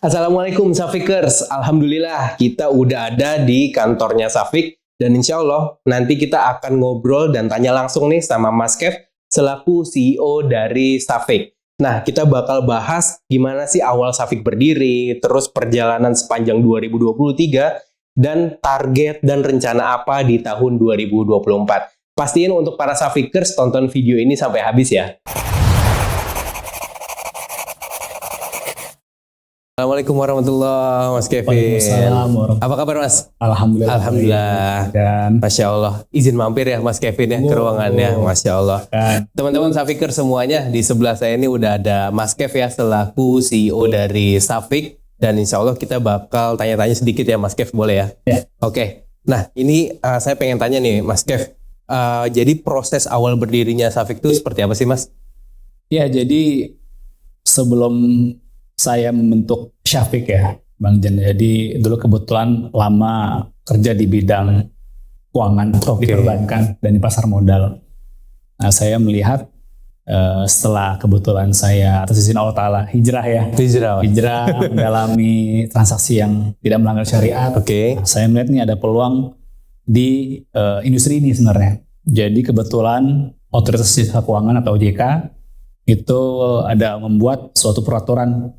Assalamualaikum Safikers, Alhamdulillah kita udah ada di kantornya Safik dan insya Allah nanti kita akan ngobrol dan tanya langsung nih sama Mas Kev selaku CEO dari Safik. Nah, kita bakal bahas gimana sih awal Safik berdiri, terus perjalanan sepanjang 2023, dan target dan rencana apa di tahun 2024. Pastiin untuk para Safikers tonton video ini sampai habis ya. Assalamualaikum warahmatullahi wabarakatuh, Mas Kevin. Waalaikumsalam warahmatullahi. Apa kabar, Mas? Alhamdulillah. Alhamdulillah. Dan Masya Allah. Izin mampir ya, Mas Kevin ya, ke ruangannya. Masya Allah. Teman-teman Safikers semuanya, di sebelah saya ini udah ada Mas Kev ya, selaku CEO dari Safik. Dan insya Allah kita bakal tanya-tanya sedikit ya, Mas Kev, boleh ya? Ya. Oke. Nah, ini saya pengen tanya nih, Mas Kev. Jadi proses awal berdirinya Safik itu seperti apa sih, Mas? ya, jadi sebelum saya membentuk Safik ya, Bang Jan. Jadi dulu kebetulan lama kerja di bidang keuangan, di perbankan dan di pasar modal. Nah, saya melihat setelah kebetulan saya atas izin Allah Ta'ala hijrah mendalami transaksi yang tidak melanggar syariat. Saya melihat nih ada peluang di industri ini sebenarnya. Jadi kebetulan Otoritas Jasa Keuangan atau OJK itu ada membuat suatu peraturan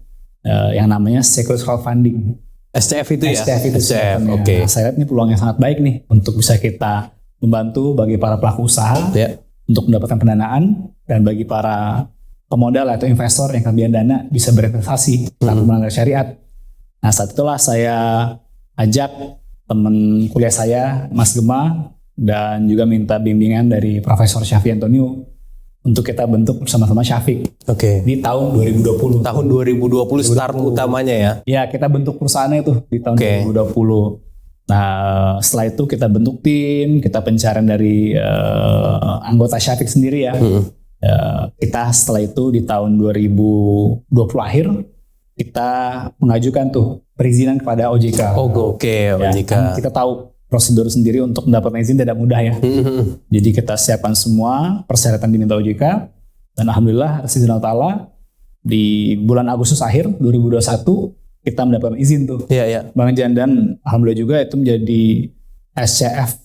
yang namanya Securities Crowdfunding. SCF itu ya? SCF. Oke. Nah, saya lihat ini peluang yang sangat baik nih untuk bisa kita membantu bagi para pelaku usaha untuk mendapatkan pendanaan, dan bagi para pemodal atau investor yang kelebihan dana bisa berinvestasi tanpa melanggar syariat. Nah, saat itulah saya ajak teman kuliah saya, Mas Gema, dan juga minta bimbingan dari Profesor Syafi Antonio untuk kita bentuk bersama-sama Safik di tahun 2020. Tahun 2020 start utamanya ya? Ya, kita bentuk perusahaannya itu di tahun 2020. Nah, setelah itu kita bentuk tim, kita pencarian dari anggota Safik sendiri ya. Kita setelah itu di tahun 2020 akhir, kita mengajukan tuh perizinan kepada OJK. OJK. Kan kita tahu prosedur sendiri untuk mendapatkan izin tidak mudah ya. Jadi kita siapkan semua persyaratan diminta OJK, dan alhamdulillah atas izin Allah Ta'ala di bulan Agustus akhir 2021 kita mendapatkan izin tuh. Bang Jan, dan alhamdulillah juga itu menjadi SCF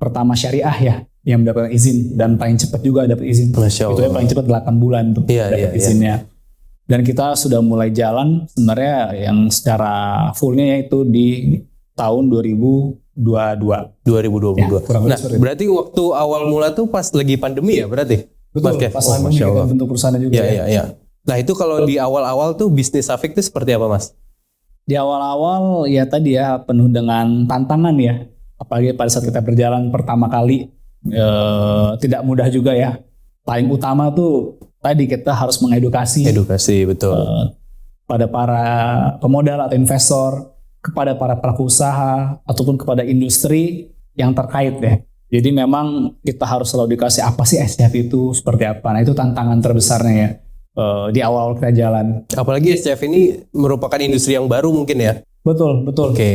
pertama syariah ya yang mendapatkan izin, dan paling cepat juga dapat izin. Masya Allah. Itu yang paling cepat 8 bulan tuh dapat izinnya. Dan kita sudah mulai jalan sebenarnya yang secara fullnya yaitu di tahun 2022. Ya, nah, berarti waktu awal mula tuh pas lagi pandemi ya berarti? Betul, pas pandemi kita bentuk perusahaan juga. Nah, itu kalau di awal-awal tuh bisnis Safik itu seperti apa, Mas? Di awal-awal ya tadi ya penuh dengan tantangan ya. Apalagi pada saat kita berjalan pertama kali tidak mudah juga ya. Paling utama tuh tadi kita harus mengedukasi. Betul. Pada para pemodal atau investor, kepada para pelaku usaha, ataupun kepada industri yang terkait ya. Jadi memang kita harus selalu dikasih apa sih SCF itu, seperti apa. Nah, itu tantangan terbesarnya ya di awal kita jalan. Apalagi SCF ini merupakan industri yang baru mungkin ya? Betul.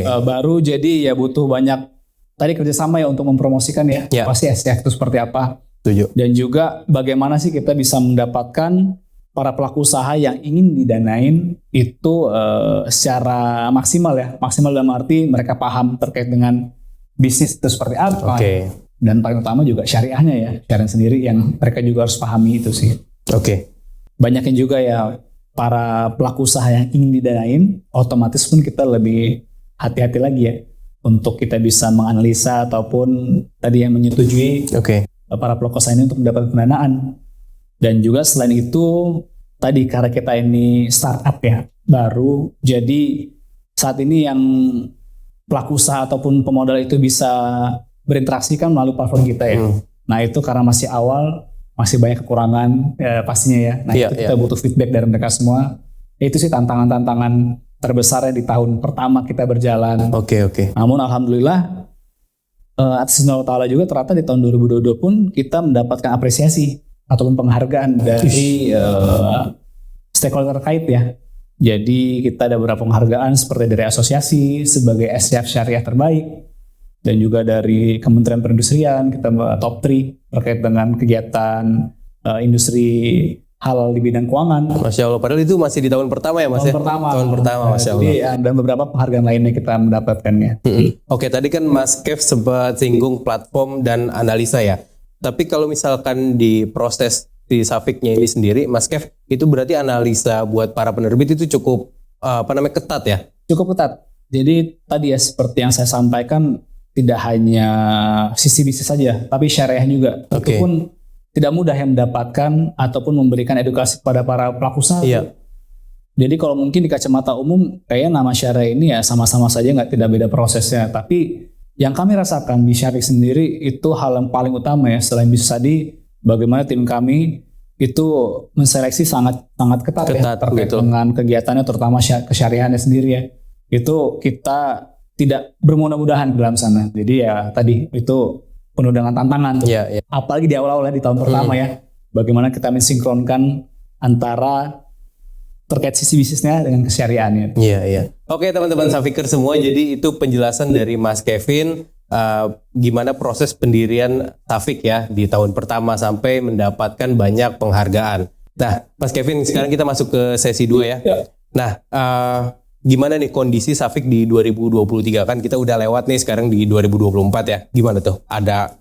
Baru, jadi ya butuh banyak tadi kerjasama ya untuk mempromosikan ya. Apa sih SCF itu seperti apa. Setuju. Dan juga bagaimana sih kita bisa mendapatkan para pelaku usaha yang ingin didanain itu secara maksimal ya. Maksimal dalam arti mereka paham terkait dengan bisnis itu seperti apa. Dan paling utama juga syariahnya ya. Syariah sendiri yang mereka juga harus pahami itu sih. Banyakin juga ya para pelaku usaha yang ingin didanain, otomatis pun kita lebih hati-hati lagi ya. Untuk kita bisa menganalisa ataupun tadi yang menyetujui para pelaku usaha ini untuk mendapatkan pendanaan. Dan juga selain itu, tadi karena kita ini startup ya, baru, jadi saat ini yang pelaku usaha ataupun pemodal itu bisa berinteraksi kan melalui platform kita ya. Nah, itu karena masih awal, masih banyak kekurangan pastinya ya. Nah, itu kita butuh feedback dari mereka semua. Itu sih tantangan-tantangan terbesarnya di tahun pertama kita berjalan. Namun alhamdulillah atas izin Allah Ta'ala juga ternyata di tahun 2022 pun kita mendapatkan apresiasi ataupun penghargaan dari stakeholder terkait ya. Jadi kita ada beberapa penghargaan seperti dari asosiasi sebagai SCF syariah terbaik, dan juga dari Kementerian Perindustrian kita top 3 terkait dengan kegiatan industri hal di bidang keuangan. Masya Allah, padahal itu masih di tahun pertama ya Mas ya? Tahun pertama, Masya Allah. Jadi dan beberapa penghargaan lainnya kita mendapatkannya. Oke, tadi kan Mas Kev sempat singgung platform dan analisa ya. Tapi kalau misalkan di proses di Safiknya ini sendiri, Mas Kev, itu berarti analisa buat para penerbit itu cukup ketat ya? Cukup ketat. Jadi tadi ya seperti yang saya sampaikan, tidak hanya sisi bisnis saja, tapi syariah juga. Oke. Itu pun tidak mudah yang mendapatkan ataupun memberikan edukasi kepada para pelaku usaha. Iya. Jadi kalau mungkin di kacamata umum, kayaknya nama syariah ini ya sama-sama saja, nggak tidak beda prosesnya. Tapi yang kami rasakan di syariah sendiri itu hal yang paling utama ya, selain bisnis tadi, bagaimana tim kami itu menseleksi sangat ketat ya terkait dengan kegiatannya, terutama kesyariahannya sendiri ya. Itu kita tidak bermudah-mudahan di dalam sana. Jadi ya tadi itu penuh dengan tantangan. Yeah. Apalagi di awal-awal di tahun pertama ya. Bagaimana kita mensinkronkan antara terkait sisi bisnisnya dengan kesyariahannya. Iya. Oke teman-teman Safiker semua, jadi itu penjelasan dari Mas Kevin gimana proses pendirian Safik ya di tahun pertama sampai mendapatkan banyak penghargaan. Nah, Mas Kevin, sekarang kita masuk ke sesi 2 ya. Nah, gimana nih kondisi Safik di 2023? Kan kita udah lewat nih sekarang di 2024 ya. Gimana tuh? Ada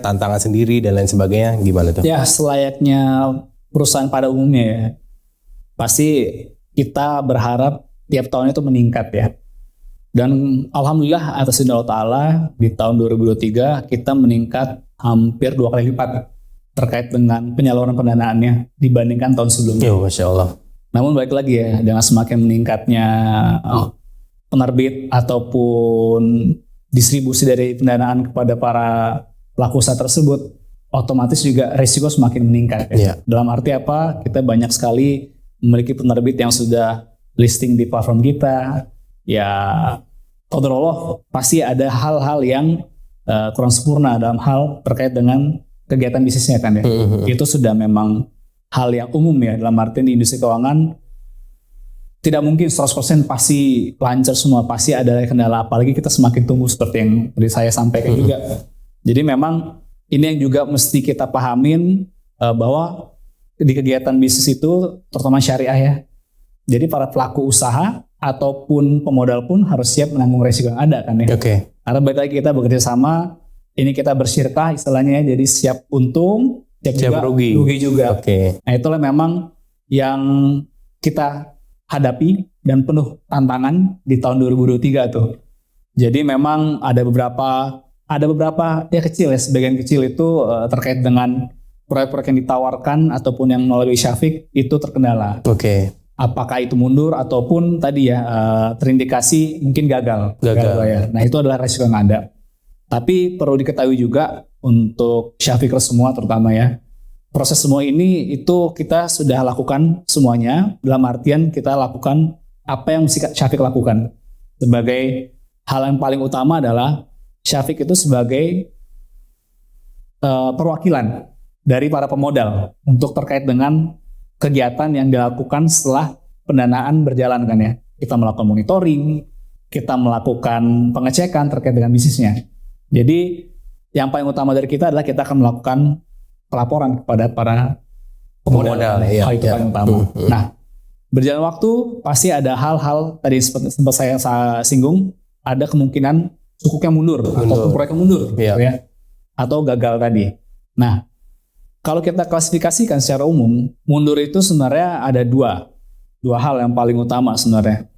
tantangan sendiri dan lain sebagainya, gimana tuh? Ya, selayaknya perusahaan pada umumnya ya. Pasti kita berharap tiap tahun itu meningkat ya. Dan alhamdulillah atas izin Allah Ta'ala di tahun 2023 kita meningkat hampir 2 kali lipat terkait dengan penyaluran pendanaannya dibandingkan tahun sebelumnya. Masya Allah. Namun balik lagi ya, dengan semakin meningkatnya penerbit ataupun distribusi dari pendanaan kepada para pelaku usaha tersebut, otomatis juga risiko semakin meningkat. Ya. Dalam arti apa? Kita banyak sekali memiliki penerbit yang sudah listing di platform kita. Ya, qadarullah pasti ada hal-hal yang kurang sempurna dalam hal terkait dengan kegiatan bisnisnya kan ya. Itu sudah memang hal yang umum ya, dalam artian di industri keuangan tidak mungkin 100% pasti lancar semua, pasti ada kendala, apalagi kita semakin tumbuh seperti yang tadi saya sampaikan juga. Jadi memang ini yang juga mesti kita pahamin bahwa di kegiatan bisnis itu terutama syariah ya, jadi para pelaku usaha ataupun pemodal pun harus siap menanggung resiko yang ada kan ya. Karena balik lagi kita bekerja sama, ini kita bersyirkah istilahnya ya, jadi siap untung, siap rugi juga. Nah itulah memang yang kita hadapi dan penuh tantangan di tahun 2023 tuh. Jadi memang ada beberapa ya kecil ya, sebagian kecil itu terkait dengan proyek-proyek yang ditawarkan ataupun yang melalui Safik itu terkendala. Apakah itu mundur ataupun tadi ya terindikasi mungkin gagal ya. Nah itu adalah resiko yang ada. Tapi perlu diketahui juga untuk Syafikers semua terutama ya, proses semua ini itu kita sudah lakukan semuanya, dalam artian kita lakukan apa yang mesti Syafik lakukan. Sebagai hal yang paling utama adalah Syafik itu sebagai perwakilan dari para pemodal untuk terkait dengan kegiatan yang dilakukan setelah pendanaan berjalan kan ya. Kita melakukan monitoring, kita melakukan pengecekan terkait dengan bisnisnya. Jadi yang paling utama dari kita adalah kita akan melakukan pelaporan kepada para pemodal. Hal itu paling utama. Nah, berjalan waktu pasti ada hal-hal tadi sempat saya singgung, ada kemungkinan sukuknya mundur. Atau proyeknya mundur, ya, atau gagal tadi. Nah, kalau kita klasifikasikan secara umum, mundur itu sebenarnya ada dua hal yang paling utama sebenarnya.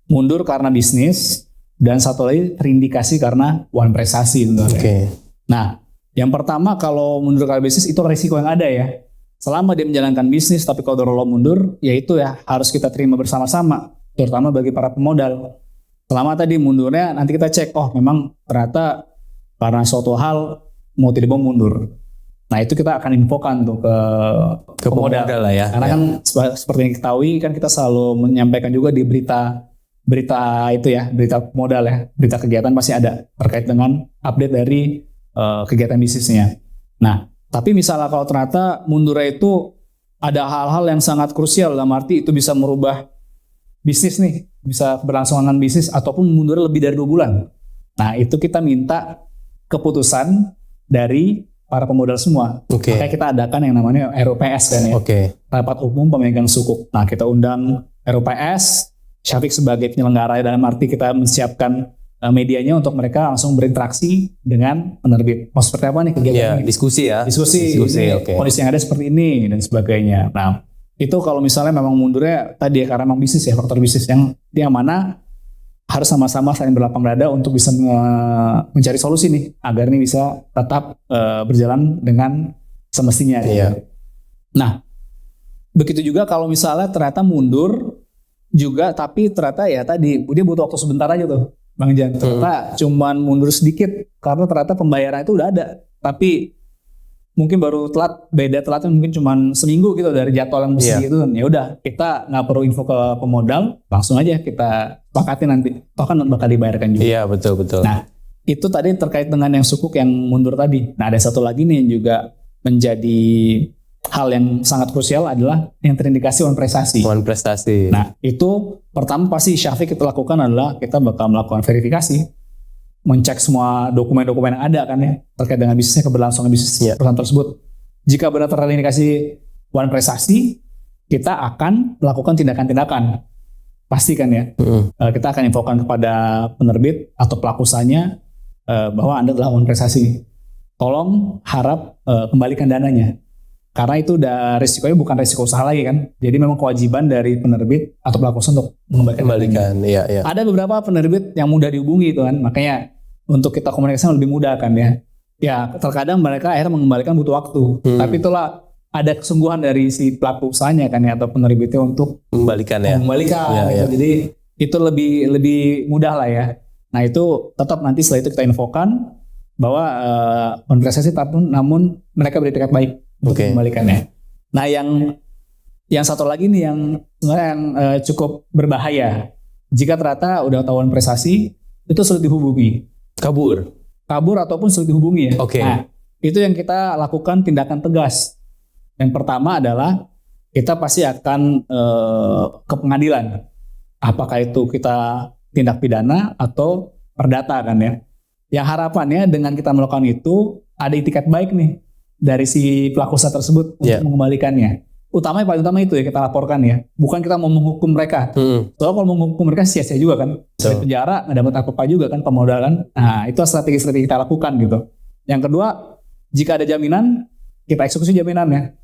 Mundur karena bisnis, dan satu lagi terindikasi karena uang prestasi sebenarnya. Nah, yang pertama kalau mundur karena bisnis itu risiko yang ada ya. Selama dia menjalankan bisnis tapi kalau qadarullah mundur, ya itu ya harus kita terima bersama-sama, terutama bagi para pemodal. Selama tadi mundurnya nanti kita cek, oh memang ternyata karena suatu hal mau tidak mau mundur. Nah itu kita akan infokan tuh ke pemodal lah ya. Karena kan seperti yang diketahui kan kita selalu menyampaikan juga di berita itu ya, berita modal ya, berita kegiatan pasti ada terkait dengan update dari kegiatan bisnisnya. Nah, tapi misalnya kalau ternyata mundurnya itu ada hal-hal yang sangat krusial, dalam arti itu bisa merubah bisnis nih, bisa berlangsungan bisnis ataupun mundurnya lebih dari 2 bulan. Nah, itu kita minta keputusan dari para pemodal semua. Oke. Makanya kita adakan yang namanya RUPS kan ya. Oke. Rapat Umum Pemegang Sukuk. Nah, kita undang RUPS, Syafiq sebagai penyelenggara, dalam arti kita menyiapkan medianya untuk mereka langsung berinteraksi dengan penerbit. Mau seperti apa nih kegiatan Ya, ini? diskusi ya. Diskusi ini, oke. kondisi yang ada seperti ini dan sebagainya. Nah, itu kalau misalnya memang mundurnya tadi ya karena memang bisnis ya, faktor bisnis yang mana harus sama-sama saling berlapang dada untuk bisa mencari solusi nih agar ini bisa tetap berjalan dengan semestinya. Iya. Nah, begitu juga kalau misalnya ternyata mundur juga, tapi ternyata ya tadi dia butuh waktu sebentar aja tuh, Bang Jan. Ternyata cuman mundur sedikit karena ternyata pembayaran itu udah ada, tapi mungkin baru telatnya mungkin cuman seminggu gitu dari jadwal yang mesti gitu. Ya udah, kita nggak perlu info ke pemodal, langsung aja kita sepakati nanti. Toh kan bakal dibayarkan juga. Iya, betul. Nah, itu tadi terkait dengan yang sukuk yang mundur tadi. Nah, ada satu lagi nih yang juga menjadi hal yang sangat krusial adalah yang terindikasi wan prestasi. Wan prestasi. Nah, itu pertama pasti Syafiq kita lakukan adalah kita bakal melakukan verifikasi, mencek semua dokumen-dokumen yang ada kan ya terkait dengan bisnisnya, keberlangsungan bisnis perusahaan tersebut. Jika benar terindikasi wan prestasi, kita akan melakukan tindakan-tindakan. Pastikan ya. Kita akan infokan kepada penerbit atau pelaku usahanya bahwa Anda telah wan prestasi. Tolong harap kembalikan dananya. Karena itu udah risikonya bukan risiko usaha lagi kan. Jadi memang kewajiban dari penerbit atau pelaku usaha untuk mengembalikan. Iya. Ada beberapa penerbit yang mudah dihubungi itu kan. Makanya untuk kita komunikasi lebih mudah kan ya. Ya terkadang mereka akhirnya mengembalikan butuh waktu. Tapi itulah ada kesungguhan dari si pelaku usahanya kan ya atau penerbitnya untuk mengembalikan ya. Gitu. Jadi itu lebih mudah lah ya. Nah itu tetap nanti setelah itu kita infokan bahwa konversasi namun mereka beretikat baik untuk mengembalikannya. Nah yang satu lagi nih yang sebenarnya yang cukup berbahaya. Jika ternyata udah tahuan prestasi itu sulit dihubungi. Kabur Ataupun sulit dihubungi ya. Nah itu yang kita lakukan tindakan tegas. Yang pertama adalah kita pasti akan ke pengadilan. Apakah itu kita tindak pidana atau perdata kan ya. Yang harapannya dengan kita melakukan itu ada itikat baik nih dari si pelaku usaha tersebut untuk mengembalikannya. Paling utama itu ya kita laporkan ya. Bukan kita mau menghukum mereka. Soalnya kalau mau menghukum mereka sia-sia juga kan. Dari penjara nggak dapat apa-apa juga kan pemodalan. Nah itu strategi-strategi kita lakukan gitu. Yang kedua, jika ada jaminan kita eksekusi jaminannya.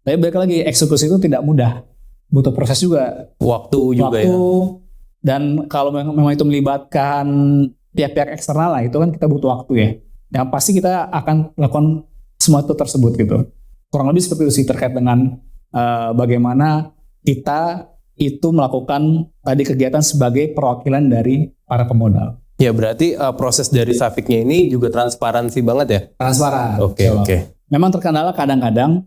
Tapi balik lagi eksekusi itu tidak mudah. Butuh proses juga. Waktu juga ya. Dan kalau memang itu melibatkan pihak-pihak eksternal lah itu kan kita butuh waktu ya. Yang pasti kita akan lakukan semua itu tersebut gitu. Kurang lebih seperti itu sih terkait dengan bagaimana kita itu melakukan tadi kegiatan sebagai perwakilan dari para pemodal. Ya berarti proses dari Syafiqnya ini juga transparansi banget ya? Transparan. Oke. Memang terkendala kadang-kadang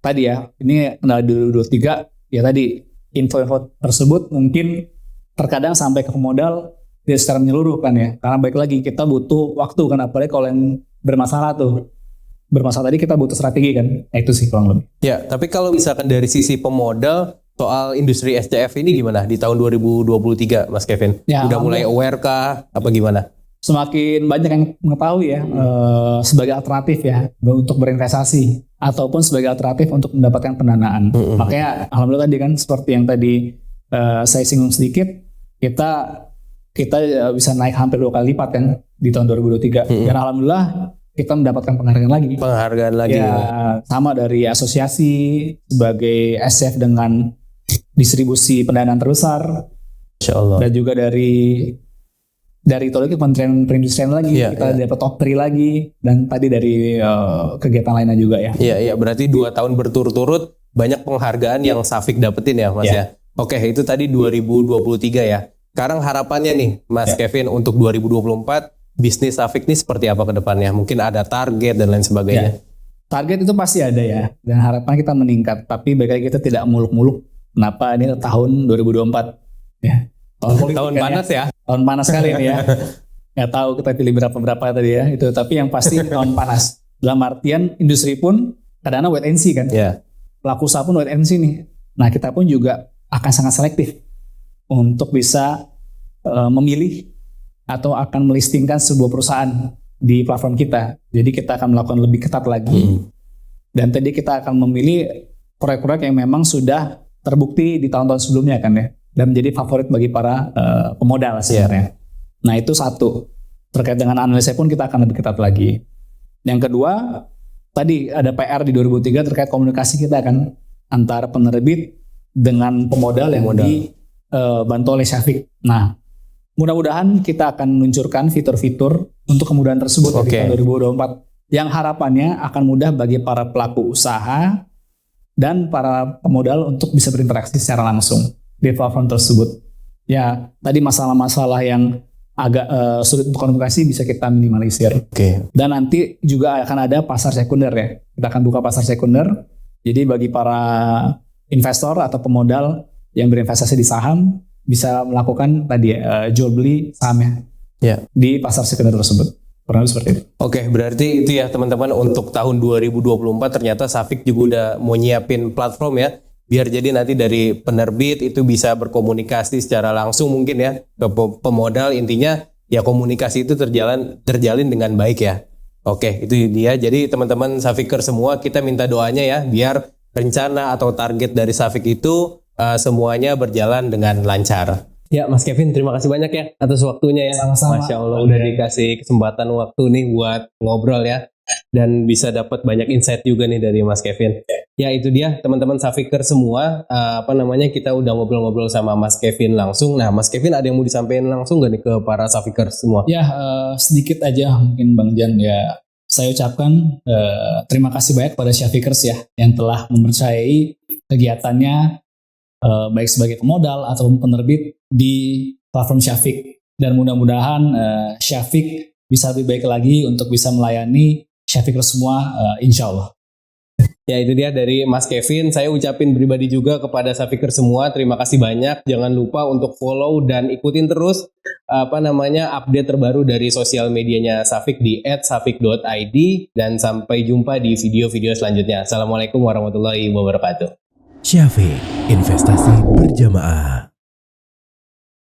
tadi ya, ini kendala 2023 ya tadi info-info tersebut mungkin terkadang sampai ke pemodal dia secara menyeluruh kan ya. Karena baik lagi kita butuh waktu kan, apalagi kalau yang bermasalah tadi kita butuh strategi kan. Itu sih kurang lebih. Ya, tapi kalau misalkan dari sisi pemodal soal industri SCF ini gimana di tahun 2023 Mas Kevin? Ya, udah mulai aware kah? Apa gimana? Semakin banyak yang mengetahui ya sebagai alternatif ya untuk berinvestasi ataupun sebagai alternatif untuk mendapatkan pendanaan. Makanya alhamdulillah tadi kan seperti yang tadi saya singgung sedikit, kita bisa naik hampir 2 kali lipat kan di tahun 2023. Dan alhamdulillah kita mendapatkan penghargaan lagi. Ya, sama dari asosiasi sebagai SCF dengan distribusi pendanaan terbesar. Insya Allah. Dan juga dari Kementerian Perindustrian lagi kita dapat top 3 lagi, dan tadi dari kegiatan lainnya juga ya. Iya, berarti 2 tahun berturut-turut banyak penghargaan yang Syafiq dapetin ya Mas ya. Oke, itu tadi 2023 ya. Sekarang harapannya nih Mas Kevin untuk 2024 bisnis Syafiq ini seperti apa ke depannya? Mungkin ada target dan lain sebagainya. Target itu pasti ada ya, dan harapan kita meningkat. Tapi bagi kita tidak muluk-muluk. Kenapa ini tahun 2024? Ya. Tahun panas ya. Tahun panas sekali ini ya. Nggak tahu kita pilih berapa tadi ya. Itu tapi yang pasti tahun panas. Dalam artian industri pun kadang-kadang wait and see kan. Pelaku usaha pun wait and see nih. Nah kita pun juga akan sangat selektif untuk bisa memilih atau akan melistingkan sebuah perusahaan di platform kita. Jadi kita akan melakukan lebih ketat lagi. Dan tadi kita akan memilih proyek-proyek yang memang sudah terbukti di tahun-tahun sebelumnya kan ya. Dan menjadi favorit bagi para pemodal sebenarnya. Nah itu satu. Terkait dengan analisnya pun kita akan lebih ketat lagi. Yang kedua, tadi ada PR di 2003 terkait komunikasi kita kan antara penerbit dengan pemodal yang dibantu oleh Syafiq. Nah, mudah-mudahan kita akan meluncurkan fitur-fitur untuk kemudahan tersebut di tahun 2024 yang harapannya akan mudah bagi para pelaku usaha dan para pemodal untuk bisa berinteraksi secara langsung di platform tersebut. Ya, tadi masalah-masalah yang agak sulit untuk komunikasi bisa kita minimalisir. Dan nanti juga akan ada pasar sekunder ya. Kita akan buka pasar sekunder. Jadi bagi para investor atau pemodal yang berinvestasi di saham bisa melakukan tadi jual beli sahamnya di pasar sekunder tersebut. Kurang lebih seperti itu. Berarti itu ya teman-teman, untuk tahun 2024 ternyata Syafiq juga udah mau nyiapin platform ya. Biar jadi nanti dari penerbit itu bisa berkomunikasi secara langsung mungkin ya ke pemodal. Intinya ya komunikasi itu terjalin dengan baik ya. Itu dia. Jadi teman-teman Syafiqers semua, kita minta doanya ya biar rencana atau target dari Syafiq itu semuanya berjalan dengan lancar. Ya Mas Kevin, terima kasih banyak ya atas waktunya ya. Sama-sama. Masya Allah udah dikasih kesempatan waktu nih buat ngobrol ya. Dan bisa dapat banyak insight juga nih dari Mas Kevin. Ya itu dia teman-teman Syafiqers semua, kita udah ngobrol-ngobrol sama Mas Kevin langsung. Nah Mas Kevin ada yang mau disampaikan langsung gak nih ke para Syafiqers semua? Ya sedikit aja mungkin Bang Jan ya. Saya ucapkan terima kasih banyak pada Syafiqers ya yang telah mempercayai kegiatannya baik sebagai pemodal ataupun penerbit di platform Syafiq. Dan mudah-mudahan Syafiq bisa lebih baik lagi untuk bisa melayani Syafiqers semua insya Allah. Ya itu dia dari Mas Kevin. Saya ucapin pribadi juga kepada Syafiqers semua, terima kasih banyak. Jangan lupa untuk follow dan ikutin terus update terbaru dari sosial medianya Syafiq di @syafiq.id. Dan sampai jumpa di video-video selanjutnya. Assalamualaikum warahmatullahi wabarakatuh. Syafiq, investasi berjamaah.